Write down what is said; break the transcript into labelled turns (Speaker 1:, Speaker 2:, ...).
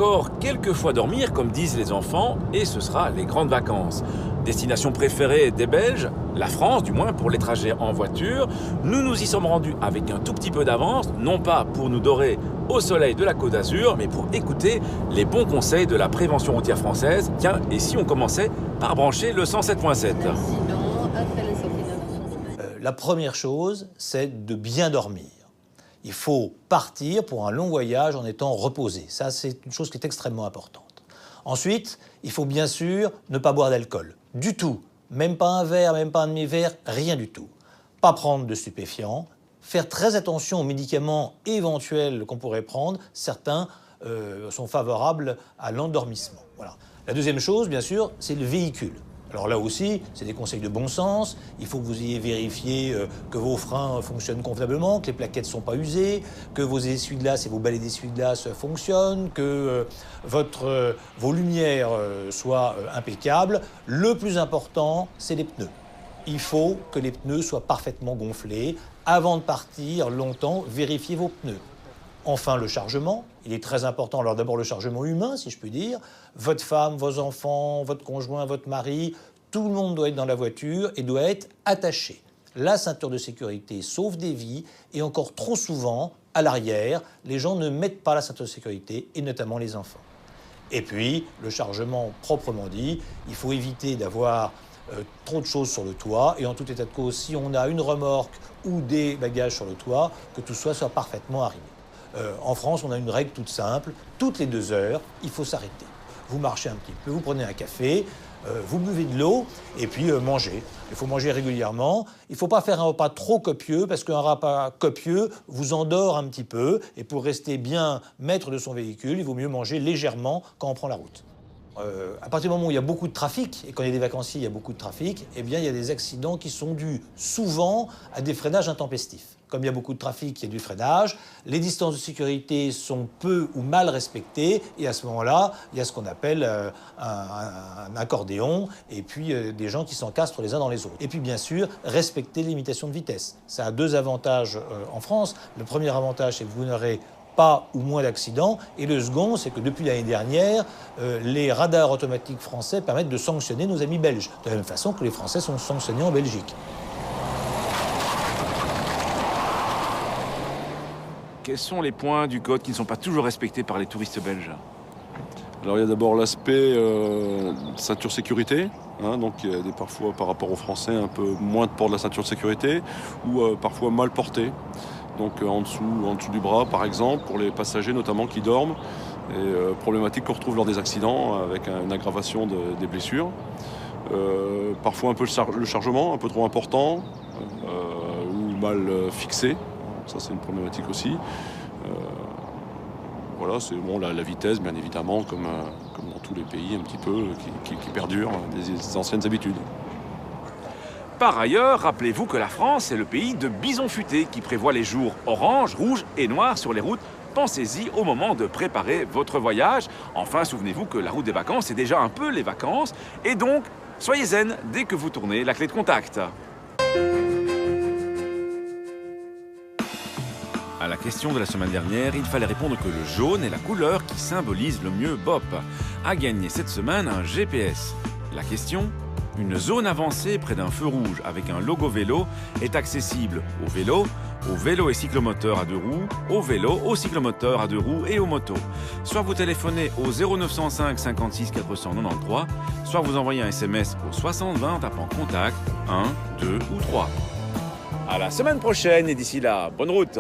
Speaker 1: encore quelques fois dormir, comme disent les enfants, et ce sera les grandes vacances. Destination préférée des Belges, la France du moins pour les trajets en voiture. Nous nous y sommes rendus avec un tout petit peu d'avance, non pas pour nous dorer au soleil de la Côte d'Azur, mais pour écouter les bons conseils de la prévention routière française. Tiens, et si on commençait par brancher le 107.7 ?
Speaker 2: La première chose, c'est de bien dormir. Il faut partir pour un long voyage en étant reposé. Ça, c'est une chose qui est extrêmement importante. Ensuite, il faut bien sûr ne pas boire d'alcool. Du tout. Même pas un verre, même pas un demi-verre, rien du tout. Pas prendre de stupéfiants. Faire très attention aux médicaments éventuels qu'on pourrait prendre. Certains sont favorables à l'endormissement. Voilà. La deuxième chose, bien sûr, c'est le véhicule. Alors là aussi, c'est des conseils de bon sens. Il faut que vous ayez vérifié que vos freins fonctionnent convenablement, que les plaquettes ne sont pas usées, que vos essuie-glaces et vos balais d'essuie-glaces fonctionnent, que vos lumières soient impeccables. Le plus important, c'est les pneus. Il faut que les pneus soient parfaitement gonflés. Avant de partir longtemps, vérifiez vos pneus. Enfin, le chargement, il est très important. Alors d'abord, le chargement humain, si je puis dire. Votre femme, vos enfants, votre conjoint, votre mari, tout le monde doit être dans la voiture et doit être attaché. La ceinture de sécurité sauve des vies et encore trop souvent, à l'arrière, les gens ne mettent pas la ceinture de sécurité et notamment les enfants. Et puis, le chargement proprement dit, il faut éviter d'avoir trop de choses sur le toit et en tout état de cause, si on a une remorque ou des bagages sur le toit, que tout soit parfaitement arrimé. En France, on a une règle toute simple. Toutes les 2 heures, il faut s'arrêter. Vous marchez un petit peu, vous prenez un café, vous buvez de l'eau et puis mangez. Il faut manger régulièrement. Il ne faut pas faire un repas trop copieux parce qu'un repas copieux vous endort un petit peu. Et pour rester bien maître de son véhicule, il vaut mieux manger légèrement quand on prend la route. À partir du moment où il y a beaucoup de trafic, et quand il y a des vacanciers, il y a beaucoup de trafic, eh bien, il y a des accidents qui sont dus souvent à des freinages intempestifs. Comme il y a beaucoup de trafic, il y a du freinage, les distances de sécurité sont peu ou mal respectées, et à ce moment-là, il y a ce qu'on appelle un accordéon, et puis des gens qui s'encastrent les uns dans les autres. Et puis bien sûr, respecter les limitations de vitesse. Ça a 2 avantages en France. Le premier avantage, c'est que vous n'aurez pas ou moins d'accidents. Et le second, c'est que depuis l'année dernière, les radars automatiques français permettent de sanctionner nos amis belges, de la même façon que les Français sont sanctionnés en Belgique.
Speaker 1: Quels sont les points du code qui ne sont pas toujours respectés par les touristes belges ?
Speaker 3: Alors il y a d'abord l'aspect ceinture sécurité, donc il y a parfois par rapport aux Français un peu moins de port de la ceinture de sécurité ou parfois mal porté. Donc en dessous du bras par exemple, pour les passagers notamment qui dorment, et problématique qu'on retrouve lors des accidents avec une aggravation des blessures. Parfois un peu le chargement, un peu trop important ou mal fixé, ça c'est une problématique aussi. Voilà, c'est bon, la vitesse bien évidemment, comme dans tous les pays un petit peu, qui perdure des anciennes habitudes.
Speaker 1: Par ailleurs, rappelez-vous que la France est le pays de bison futé qui prévoit les jours orange, rouge et noir sur les routes. Pensez-y au moment de préparer votre voyage. Enfin, souvenez-vous que la route des vacances, c'est déjà un peu les vacances. Et donc, soyez zen dès que vous tournez la clé de contact. À la question de la semaine dernière, il fallait répondre que le jaune est la couleur qui symbolise le mieux BOP. A gagné cette semaine un GPS. La question ? Une zone avancée près d'un feu rouge avec un logo vélo est accessible aux vélos et cyclomoteurs à 2 roues, aux vélos, aux cyclomoteurs à 2 roues et aux motos. Soit vous téléphonez au 0905 56 493, soit vous envoyez un SMS au 6020 tapant contact 1, 2 ou 3. À la semaine prochaine et d'ici là, bonne route!